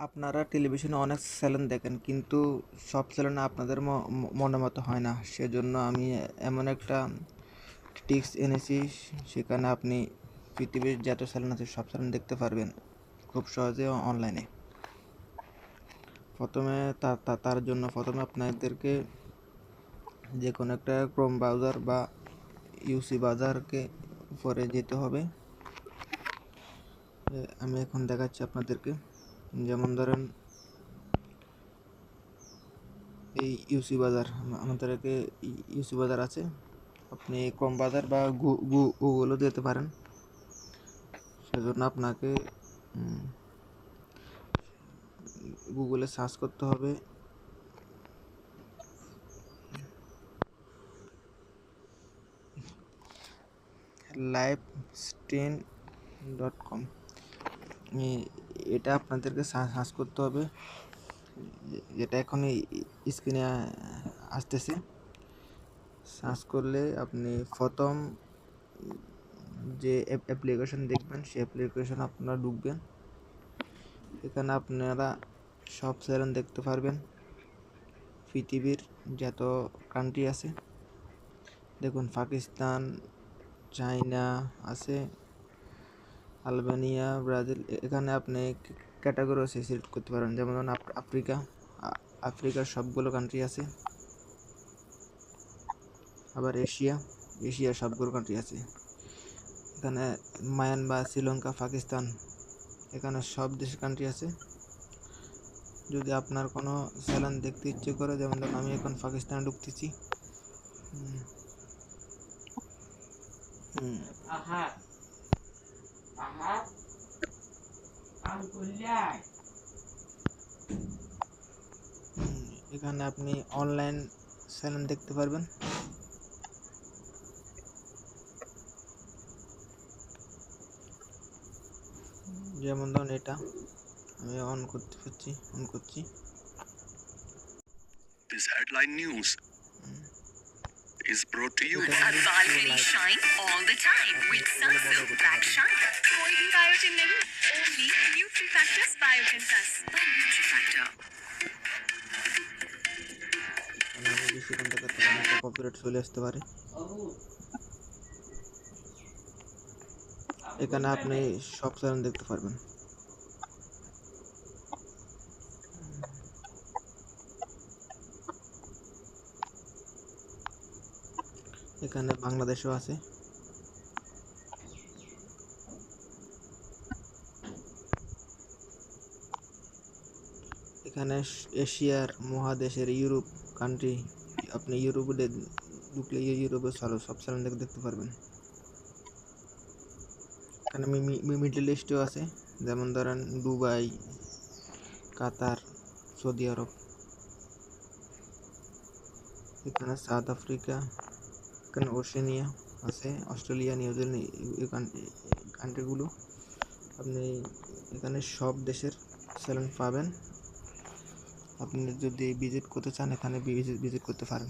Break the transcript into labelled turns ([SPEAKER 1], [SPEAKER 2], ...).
[SPEAKER 1] আপনারা টেলিভিশনে অনেক চ্যানেল দেখেন, কিন্তু সব চ্যানেল আপনাদের মনের মতো হয় না। সেজন্য আমি এমন একটা টিপস এনেছি, সেখানে আপনি পৃথিবীর যত চ্যানেল আছে সব চ্যানেল দেখতে পারবেন খুব সহজে অনলাইনে। তার জন্য প্রথমে আপনাদেরকে যে কোনো একটা ক্রোম ব্রাউজার বা ইউসি ব্রাউজারকে উপরে যেতে হবে। আমি এখন দেখাচ্ছি আপনাদেরকে। যেমন ধরেন এই ইউসি বাজার, আমাদেরকে ইউসি বাজার আছে, আপনি ক্রোম বাজার বা গুগলও দিতে পারেন। সেজন্য আপনাকে গুগলে সার্চ করতে হবে livestream.com। এটা আপনাদেরকে সার্চ করতে হবে, যেটা এখন স্ক্রিনে আসতেছে। সার্চ করলে আপনি প্রথম যে অ্যাপ্লিকেশন দেখবেন সেই অ্যাপ্লিকেশন আপনারা ঢুকবেন। এখানে আপনারা সব চ্যানেল দেখতে পারবেন, পৃথিবীর যত কান্ট্রি আছে। দেখুন, পাকিস্তান, চায়না আছে, আলবেনিয়া, ব্রাজিল। এখানে আপনি ক্যাটাগরি সিলেক্ট করতে পারেন। যেমন আফ্রিকার সবগুলো কান্ট্রি আছে। আবার এশিয়ার সবগুলো কান্ট্রি আছে। এখানে মায়ানমার, শ্রীলঙ্কা, পাকিস্তান, এখানে সব দেশের কান্ট্রি আছে। যদি আপনার কোনো চ্যানেল দেখতে ইচ্ছে করে, যেমন ধরুন আমি এখন পাকিস্তানে ঢুকতেছি। এখানে আপনি অনলাইন চ্যানেল দেখতে পারবেন। যেমন ধরুন এটা আমি অন করছি।
[SPEAKER 2] This headline news is brought to you
[SPEAKER 3] अब balcony shine all the time with Sunsilk Black Shine. कोई भी बायोटिन नहीं, only NutriFactors Biotin Plus. The NutriFactor.
[SPEAKER 1] আমি বেশি কন্টাক্ট করতে পারি, কপিরাইট চলে আসতে পারে। এখানে আপনি সব চ্যানেল দেখতে পারবেন। এখানে বাংলাদেশও আছে। এখানে এশিয়ার মহাদেশের ইউরোপ কান্ট্রি, আপনি ইউরোপে ঢুকলে ইউরোপের সব চ্যানেল দেখতে পারবেন। এখানে মিডল ইস্টও আছে, যেমন ধরেন দুবাই, কাতার, সৌদি আরব। এখানে সাউথ আফ্রিকা, এখানে ওশেনিয়া আছে, অস্ট্রেলিয়া, নিউজিল্যান্ড, এই কান্ট্রিগুলো। আপনি এখানে সব দেশের চ্যানেল পাবেন। আপনি যদি ভিজিট করতে চান, এখানে ভিজিট করতে পারেন।